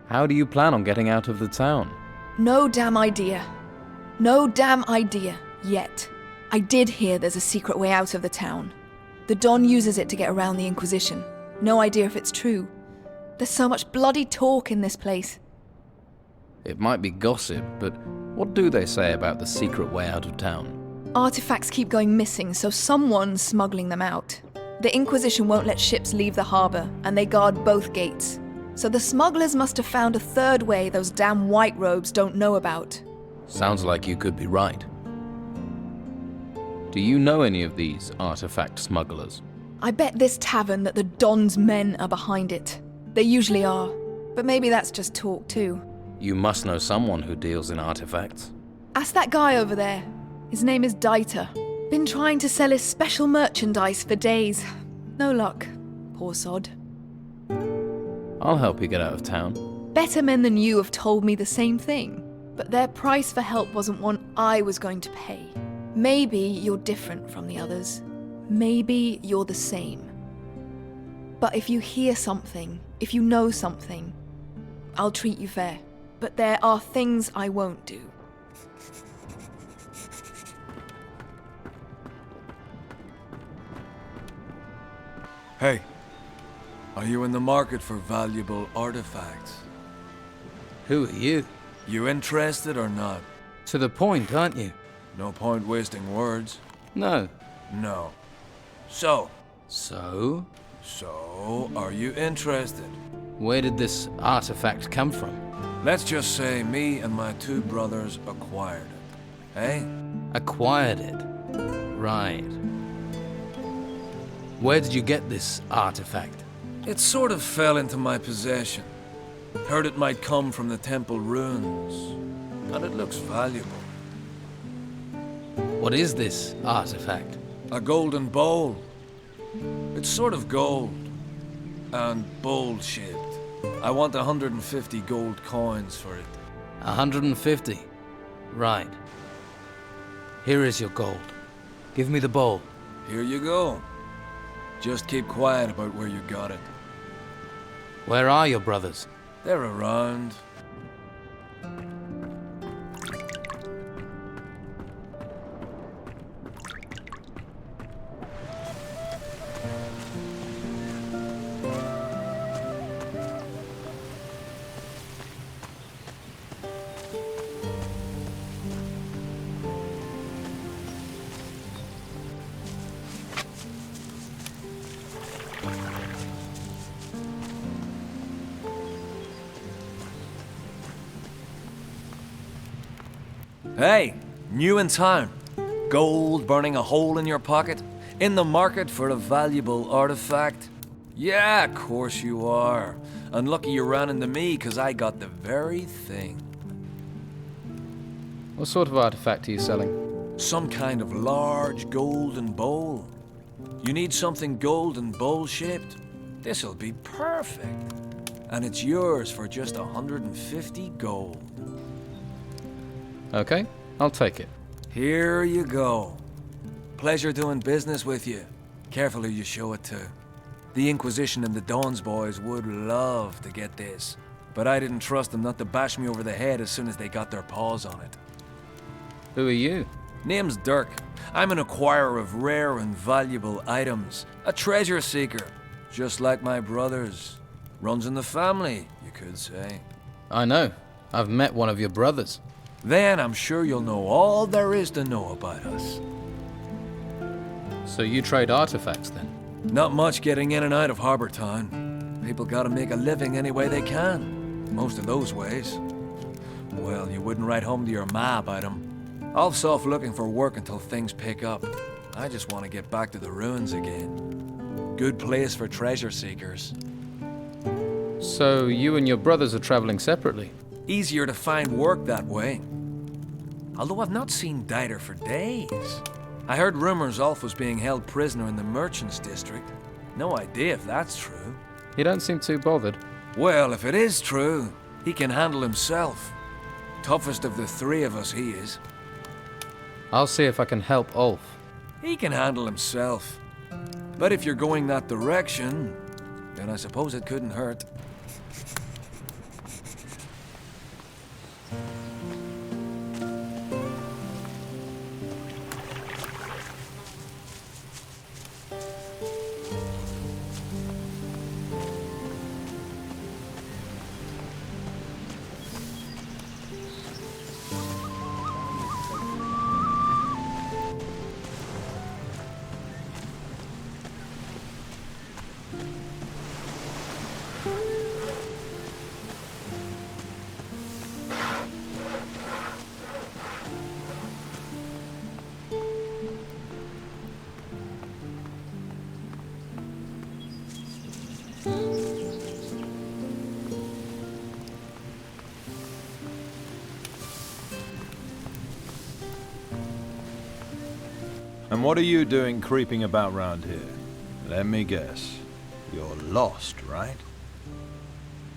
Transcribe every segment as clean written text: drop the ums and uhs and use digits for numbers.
How do you plan on getting out of the town? No damn idea. No damn idea. Yet. I did hear there's a secret way out of the town. The Don uses it to get around the Inquisition. No idea if it's true. There's so much bloody talk in this place. It might be gossip, but what do they say about the secret way out of town? Artifacts keep going missing, so someone's smuggling them out. The Inquisition won't let ships leave the harbor, and they guard both gates. So the smugglers must have found a third way those damn white robes don't know about. Sounds like you could be right. Do you know any of these artifact smugglers? I bet this tavern that the Don's men are behind it. They usually are, but maybe that's just talk too. You must know someone who deals in artifacts. Ask that guy over there. His name is Dieter. Been trying to sell his special merchandise for days. No luck. Poor sod. I'll help you get out of town. Better men than you have told me the same thing, but their price for help wasn't one I was going to pay. Maybe you're different from the others. Maybe you're the same. But if you hear something, if you know something, I'll treat you fair. But there are things I won't do. Hey, are you in the market for valuable artifacts? Who are you? You interested or not? To the point, aren't you? No point wasting words. No. No. So, are you interested? Where did this artifact come from? Let's just say me and my two brothers acquired it. Eh? Acquired it. Right. Where did you get this artifact? It sort of fell into my possession. Heard it might come from the temple ruins. And it looks valuable. What is this artifact? A golden bowl. It's sort of gold. And bowl-shaped. I want 150 gold coins for it. 150? Right. Here is your gold. Give me the bowl. Here you go. Just keep quiet about where you got it. Where are your brothers? They're around. Hey, new in town. Gold burning a hole in your pocket? In the market for a valuable artifact? Yeah, of course you are. And lucky you ran into me, 'cause I got the very thing. What sort of artifact are you selling? Some kind of large golden bowl. You need something golden bowl-shaped? This'll be perfect. And it's yours for just 150 gold. Okay, I'll take it. Here you go. Pleasure doing business with you. Careful who you show it to. The Inquisition and the Dawn's boys would love to get this, but I didn't trust them not to bash me over the head as soon as they got their paws on it. Who are you? Name's Dirk. I'm an acquirer of rare and valuable items. A treasure seeker, just like my brothers. Runs in the family, you could say. I know. I've met one of your brothers. Then I'm sure you'll know all there is to know about us. So you trade artifacts then? Not much getting in and out of Harbour Town. People gotta make a living any way they can. Most of those ways. Well, you wouldn't write home to your ma about them. I'll off looking for work until things pick up. I just want to get back to the ruins again. Good place for treasure seekers. So you and your brothers are traveling separately? Easier to find work that way. Although I've not seen Dieter for days. I heard rumors Ulf was being held prisoner in the Merchants District. No idea if that's true. You don't seem too bothered. Well, if it is true, he can handle himself. Toughest of the three of us, he is. I'll see if I can help Ulf. He can handle himself. But if you're going that direction, then I suppose it couldn't hurt. And what are you doing creeping about round here? Let me guess. You're lost, right?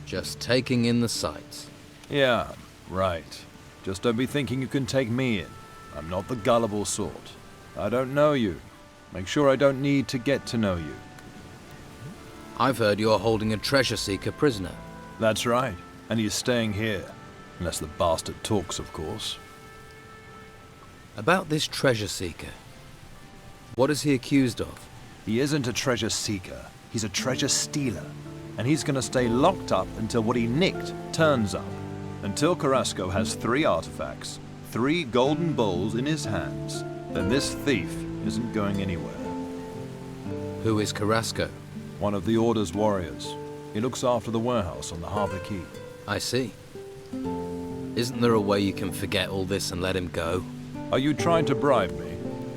Just taking in the sights. Yeah, right. Just don't be thinking you can take me in. I'm not the gullible sort. I don't know you. Make sure I don't need to get to know you. I've heard you're holding a treasure seeker prisoner. That's right. And he's staying here. Unless the bastard talks, of course. About this treasure seeker. What is he accused of? He isn't a treasure seeker. He's a treasure stealer. And he's gonna stay locked up until what he nicked turns up. Until Carrasco has 3 artifacts, 3 golden bowls in his hands, then this thief isn't going anywhere. Who is Carrasco? One of the Order's warriors. He looks after the warehouse on the Harbor Quay. I see. Isn't there a way you can forget all this and let him go? Are you trying to bribe me?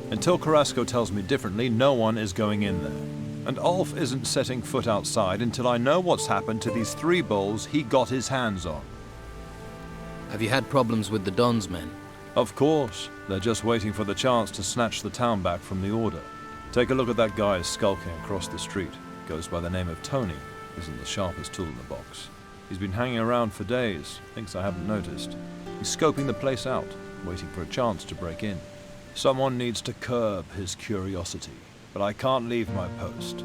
Until Carrasco tells me differently, no one is going in there. And Ulf isn't setting foot outside until I know what's happened to these 3 bowls he got his hands on. Have you had problems with the Don's men? Of course. They're just waiting for the chance to snatch the town back from the Order. Take a look at that guy skulking across the street. Goes by the name of Toni. Isn't the sharpest tool in the box. He's been hanging around for days. Thinks I haven't noticed. He's scoping the place out, waiting for a chance to break in. Someone needs to curb his curiosity, but I can't leave my post.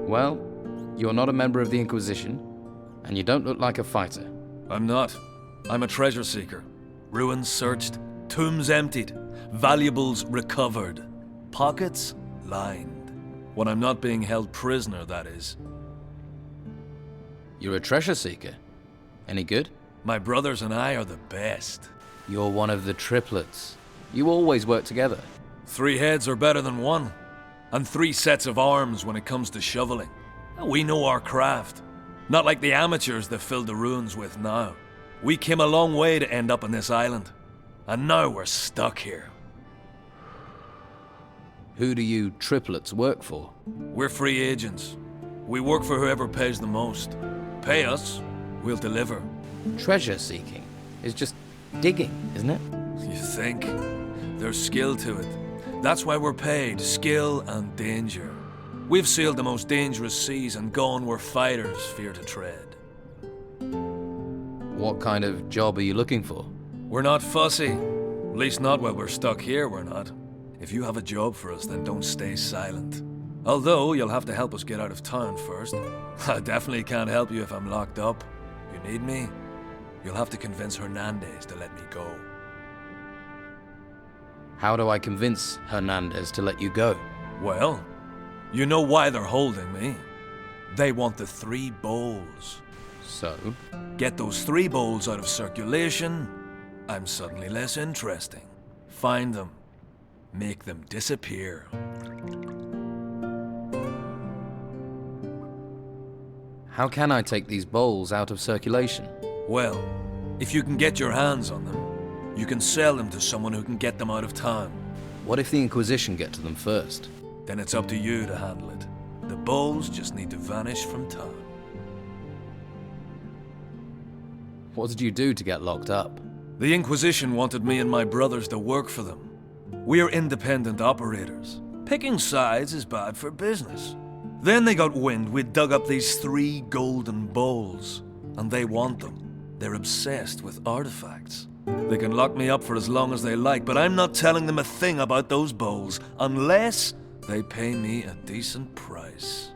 Well, you're not a member of the Inquisition, and you don't look like a fighter. I'm not. I'm a treasure seeker. Ruins searched, tombs emptied, valuables recovered, pockets lined. When I'm not being held prisoner, that is. You're a treasure seeker. Any good? My brothers and I are the best. You're one of the triplets. You always work together. 3 heads are better than 1. And 3 sets of arms when it comes to shoveling. We know our craft. Not like the amateurs they filled the ruins with now. We came a long way to end up on this island. And now we're stuck here. Who do you triplets work for? We're free agents. We work for whoever pays the most. Pay us, we'll deliver. Treasure seeking is just digging, isn't it? You think? There's skill to it. That's why we're paid, skill and danger. We've sailed the most dangerous seas and gone where fighters fear to tread. What kind of job are you looking for? We're not fussy. At least not while we're stuck here, we're not. If you have a job for us, then don't stay silent. Although, you'll have to help us get out of town first. I definitely can't help you if I'm locked up. You need me? You'll have to convince Hernandez to let me go. How do I convince Hernandez to let you go? Well, you know why they're holding me. They want the 3 bowls. So? Get those 3 bowls out of circulation, I'm suddenly less interesting. Find them. Make them disappear. How can I take these bowls out of circulation? Well, if you can get your hands on them, you can sell them to someone who can get them out of town. What if the Inquisition get to them first? Then it's up to you to handle it. The bowls just need to vanish from town. What did you do to get locked up? The Inquisition wanted me and my brothers to work for them. We're independent operators. Picking sides is bad for business. Then they got wind we'd dug up these 3 golden bowls, and they want them. They're obsessed with artifacts. They can lock me up for as long as they like, but I'm not telling them a thing about those bowls, unless they pay me a decent price.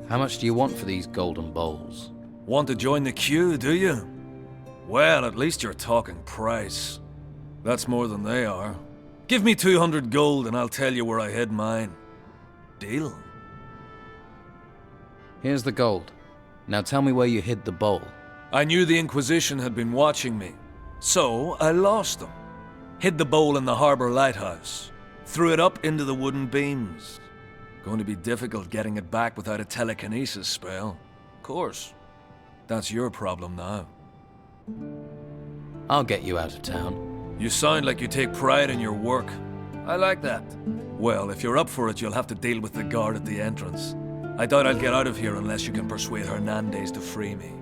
How much do you want for these golden bowls? Want to join the queue, do you? Well, at least you're talking price. That's more than they are. Give me 200 gold and I'll tell you where I hid mine. Deal? Here's the gold. Now tell me where you hid the bowl. I knew the Inquisition had been watching me, so I lost them. Hid the bowl in the harbor lighthouse. Threw it up into the wooden beams. Going to be difficult getting it back without a telekinesis spell. Of course. That's your problem now. I'll get you out of town. You sound like you take pride in your work. I like that. Well, if you're up for it, you'll have to deal with the guard at the entrance. I doubt I'll get out of here unless you can persuade Hernandez to free me.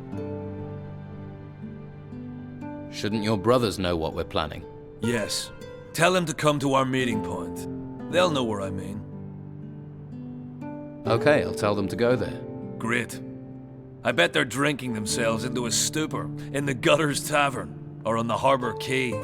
Shouldn't your brothers know what we're planning? Yes. Tell them to come to our meeting point. They'll know where I mean. Okay, I'll tell them to go there. Great. I bet they're drinking themselves into a stupor in the Gutters Tavern or on the Harbor Quay.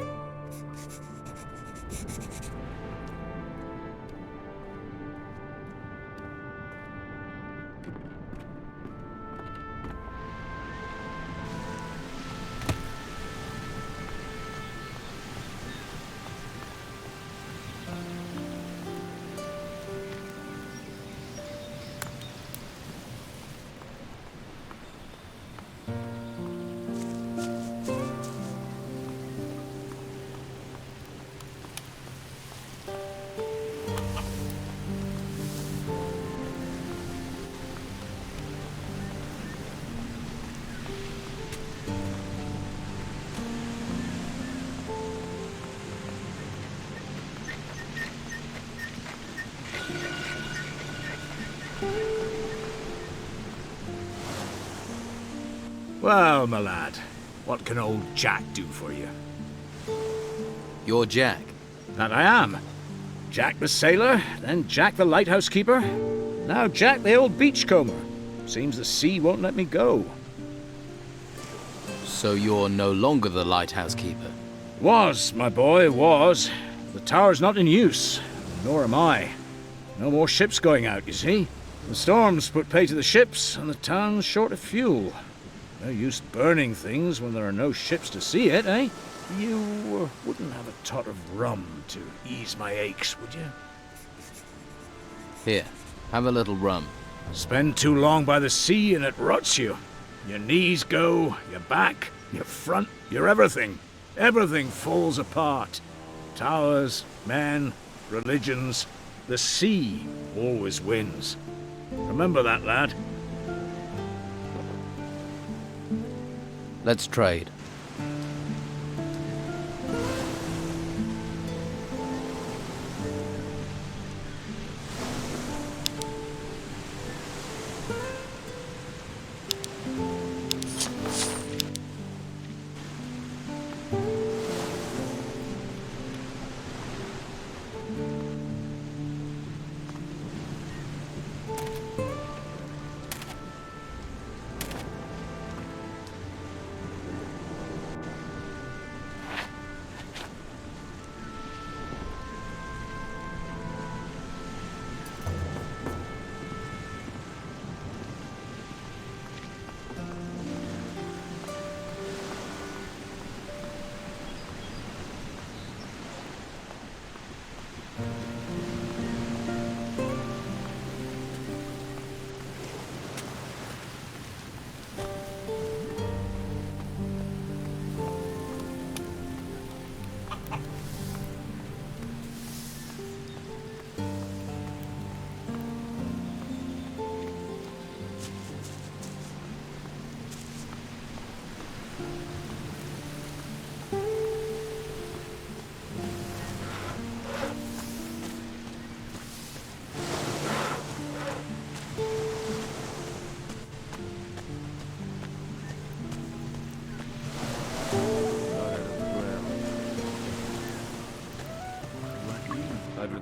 Well, my lad, what can old Jack do for you? You're Jack. That I am. Jack the sailor, then Jack the lighthouse keeper, now Jack the old beachcomber. Seems the sea won't let me go. So you're no longer the lighthouse keeper? Was, my boy, was. The tower's not in use, nor am I. No more ships going out, you see. The storms put pay to the ships, and the town's short of fuel. No use burning things when there are no ships to see it, eh? You wouldn't have a tot of rum to ease my aches, would you? Here, have a little rum. Spend too long by the sea and it rots you. Your knees go, your back, your front, your everything. Everything falls apart. Towers, men, religions. The sea always wins. Remember that, lad. Let's trade.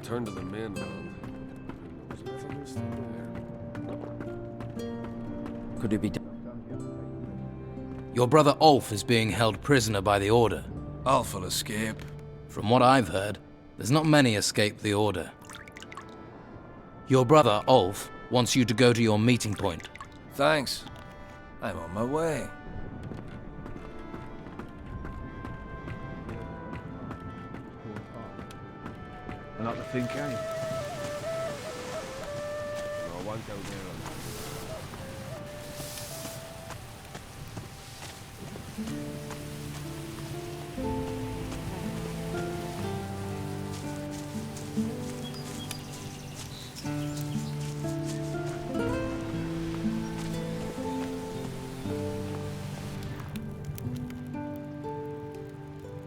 return to the mainland. There's nothing still there. Could it be done? Your brother Ulf is being held prisoner by the Order. Ulf will escape. From what I've heard, there's not many escape the Order. Your brother Ulf wants you to go to your meeting point. Thanks. I'm on my way. I like to think, eh? No, I won't go there on that.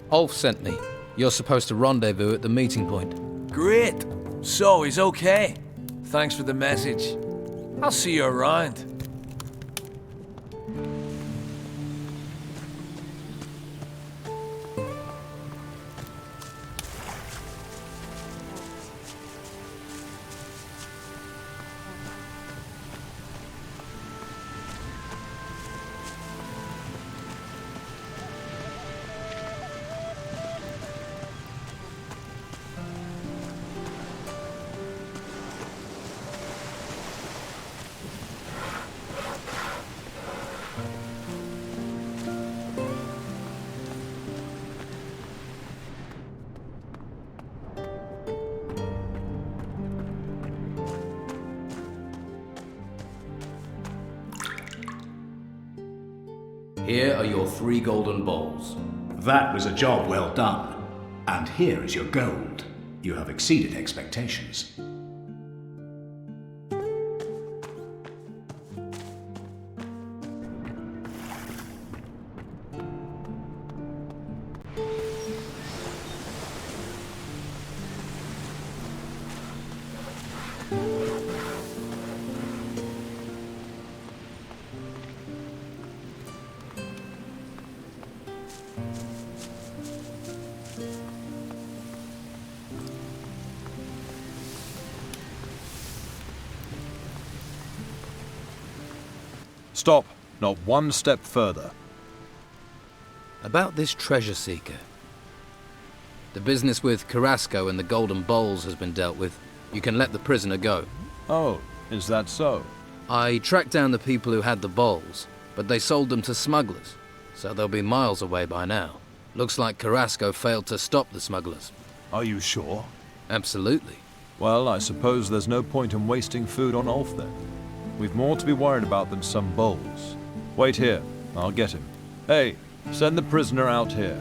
Ulf sent me. You're supposed to rendezvous at the meeting point. Great. So he's okay. Thanks for the message. I'll see you around. Here are your 3 golden bowls. That was a job well done. And here is your gold. You have exceeded expectations. Stop. Not one step further. About this treasure seeker. The business with Carrasco and the golden bowls has been dealt with. You can let the prisoner go. Oh, is that so? I tracked down the people who had the bowls, but they sold them to smugglers, so they'll be miles away by now. Looks like Carrasco failed to stop the smugglers. Are you sure? Absolutely. Well, I suppose there's no point in wasting food on Ulf then. We've more to be worried about than some bowls. Wait here. I'll get him. Hey, send the prisoner out here.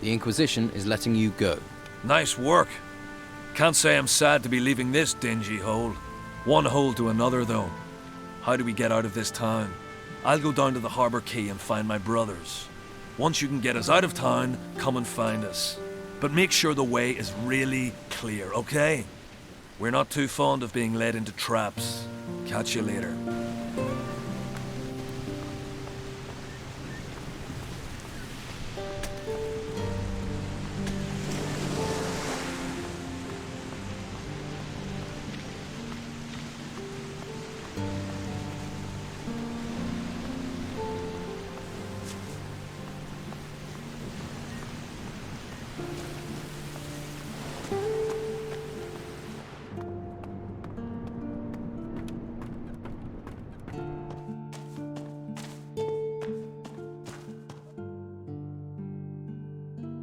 The Inquisition is letting you go. Nice work. Can't say I'm sad to be leaving this dingy hole. One hole to another, though. How do we get out of this town? I'll go down to the harbour quay and find my brothers. Once you can get us out of town, come and find us. But make sure the way is really clear, okay? We're not too fond of being led into traps. Catch you later.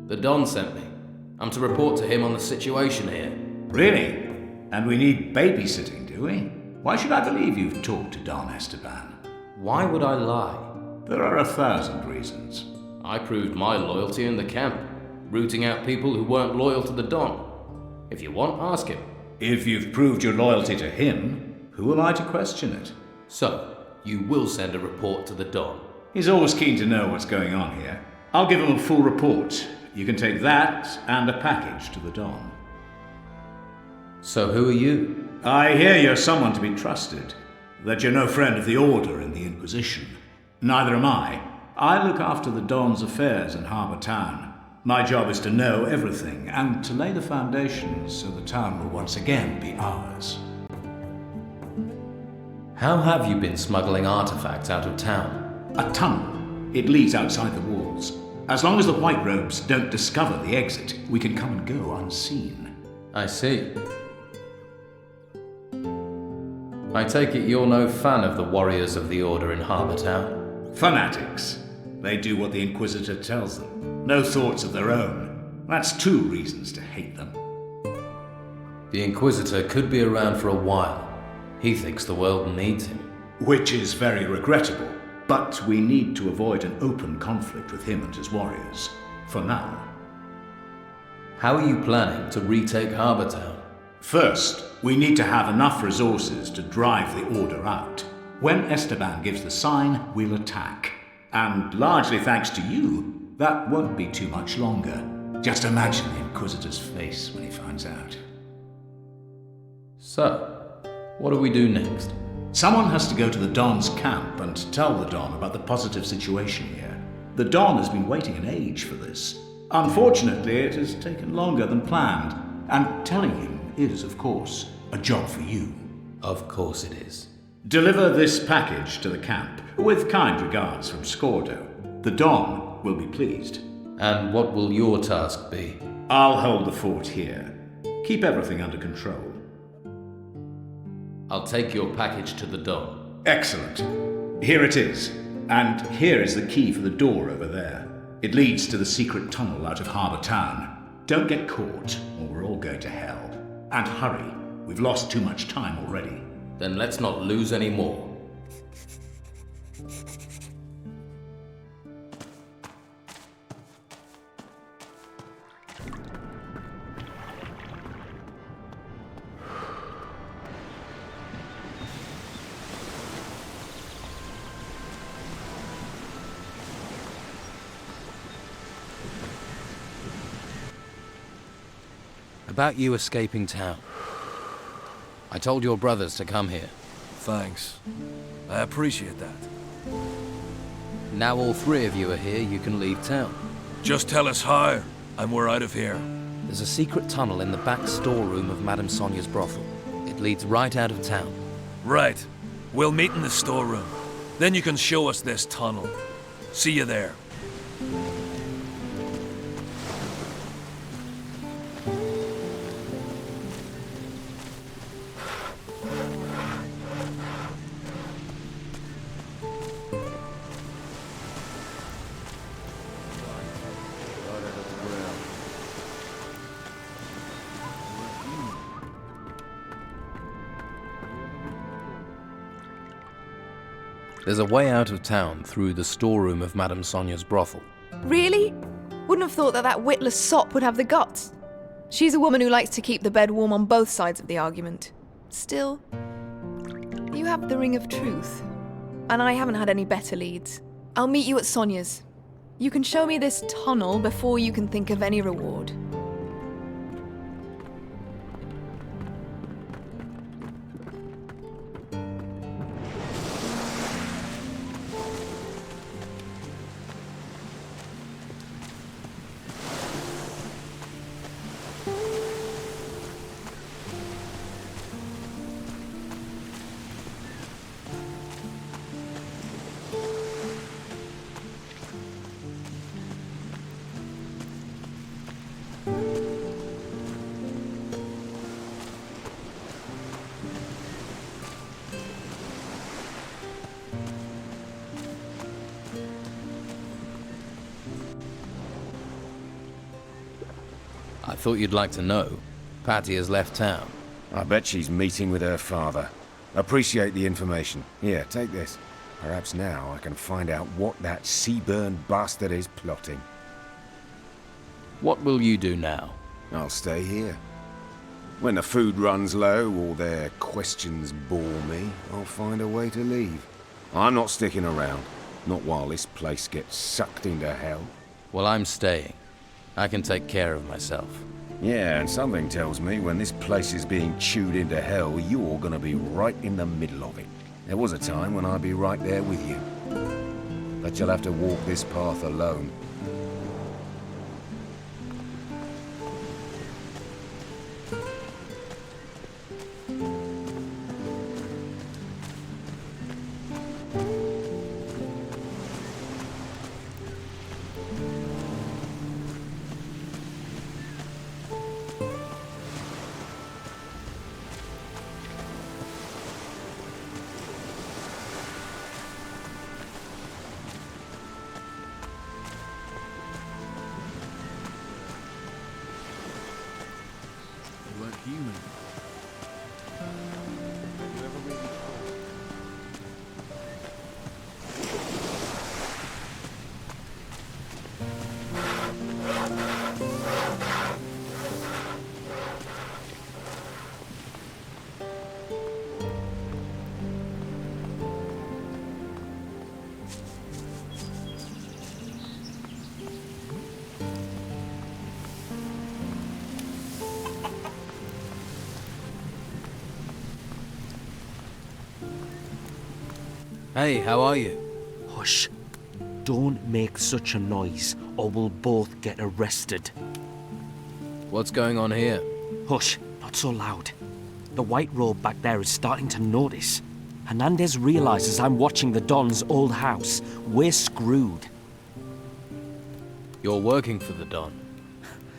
The Don sent me. I'm to report to him on the situation here. Really? And we need babysitting, do we? Why should I believe you've talked to Don Esteban? Why would I lie? There are 1,000 reasons. I proved my loyalty in the camp, rooting out people who weren't loyal to the Don. If you want, ask him. If you've proved your loyalty to him, Who am I to question it? So, you will send a report to the Don. He's always keen to know what's going on here. I'll give him a full report. You can take that and a package to the Don. So who are you? I hear you're someone to be trusted. That you're no friend of the Order in the Inquisition. Neither am I. I look after the Don's affairs in Harbour Town. My job is to know everything and to lay the foundations so the town will once again be ours. How have you been smuggling artifacts out of town? A tunnel. It leads outside the walls. As long as the White Robes don't discover the exit, we can come and go unseen. I see. I take it you're no fan of the warriors of the Order in Harbour Town? Fanatics. They do what the Inquisitor tells them. No thoughts of their own. That's 2 reasons to hate them. The Inquisitor could be around for a while. He thinks the world needs him. Which is very regrettable, but we need to avoid an open conflict with him and his warriors. For now. How are you planning to retake Harbour Town? First, we need to have enough resources to drive the Order out. When Esteban gives the sign, we'll attack. And largely thanks to you, that won't be too much longer. Just imagine the Inquisitor's face when he finds out. So, what do we do next? Someone has to go to the Don's camp and tell the Don about the positive situation here. The Don has been waiting an age for this. Unfortunately, it has taken longer than planned, and telling him is, of course, a job for you. Of course it is. Deliver this package to the camp, with kind regards from Scordo. The Don will be pleased. And what will your task be? I'll hold the fort here. Keep everything under control. I'll take your package to the Don. Excellent. Here it is. And here is the key for the door over there. It leads to the secret tunnel out of Harbour Town. Don't get caught, or we're all going to hell. And hurry. We've lost too much time already. Then let's not lose any more. About you escaping town. I told your brothers to come here. Thanks. I appreciate that. Now all 3 of you are here, you can leave town. Just tell us how, and we're out of here. There's a secret tunnel in the back storeroom of Madame Sonia's brothel. It leads right out of town. Right. We'll meet in the storeroom. Then you can show us this tunnel. See you there. There's a way out of town through the storeroom of Madame Sonia's brothel. Really? Wouldn't have thought that witless sop would have the guts. She's a woman who likes to keep the bed warm on both sides of the argument. Still, you have the ring of truth, and I haven't had any better leads. I'll meet you at Sonia's. You can show me this tunnel before you can think of any reward. I thought you'd like to know. Patty has left town. I bet she's meeting with her father. Appreciate the information. Here, take this. Perhaps now I can find out what that sea-burned bastard is plotting. What will you do now? I'll stay here. When the food runs low or their questions bore me, I'll find a way to leave. I'm not sticking around. Not while this place gets sucked into hell. Well, I'm staying. I can take care of myself. Yeah, and something tells me when this place is being chewed into hell, you're gonna be right in the middle of it. There was a time when I'd be right there with you. But you'll have to walk this path alone. Human. Hey, how are you? Hush. Don't make such a noise, or we'll both get arrested. What's going on here? Hush, not so loud. The white robe back there is starting to notice. Hernandez realizes I'm watching the Don's old house. We're screwed. You're working for the Don.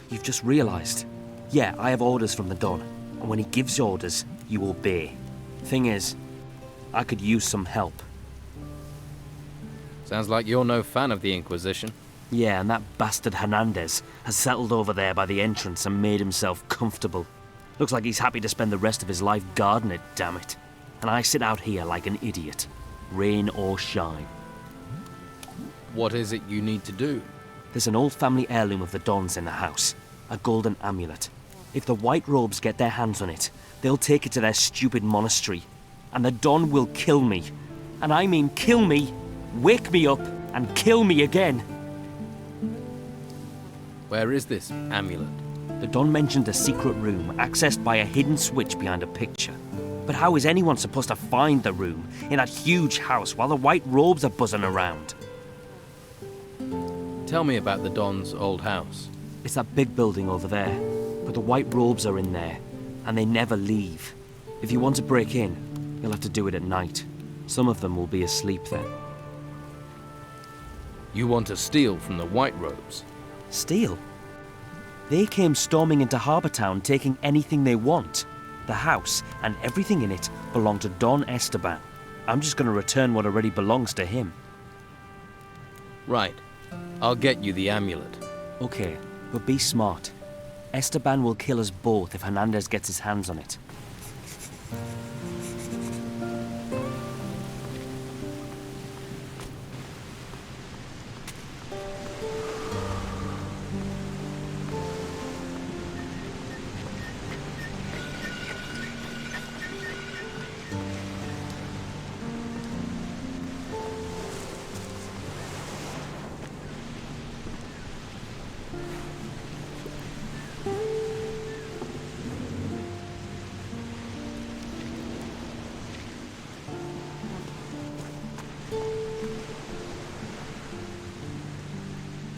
You've just realized. Yeah, I have orders from the Don, and when he gives orders, you obey. Thing is, I could use some help. Sounds like you're no fan of the Inquisition. Yeah, and that bastard Hernandez has settled over there by the entrance and made himself comfortable. Looks like he's happy to spend the rest of his life guarding it, damn it. And I sit out here like an idiot, rain or shine. What is it you need to do? There's an old family heirloom of the Don's in the house, a golden amulet. If the white robes get their hands on it, they'll take it to their stupid monastery, and the Don will kill me. And I mean kill me, wake me up, and kill me again. Where is this amulet? The Don mentioned a secret room accessed by a hidden switch behind a picture. But how is anyone supposed to find the room in that huge house while the white robes are buzzing around? Tell me about the Don's old house. It's that big building over there, but the white robes are in there, and they never leave. If you want to break in, you'll have to do it at night. Some of them will be asleep then. You want to steal from the White Robes? Steal? They came storming into Harbour Town taking anything they want. The house and everything in it belong to Don Esteban. I'm just going to return what already belongs to him. Right. I'll get you the amulet. Okay, but be smart. Esteban will kill us both if Hernandez gets his hands on it.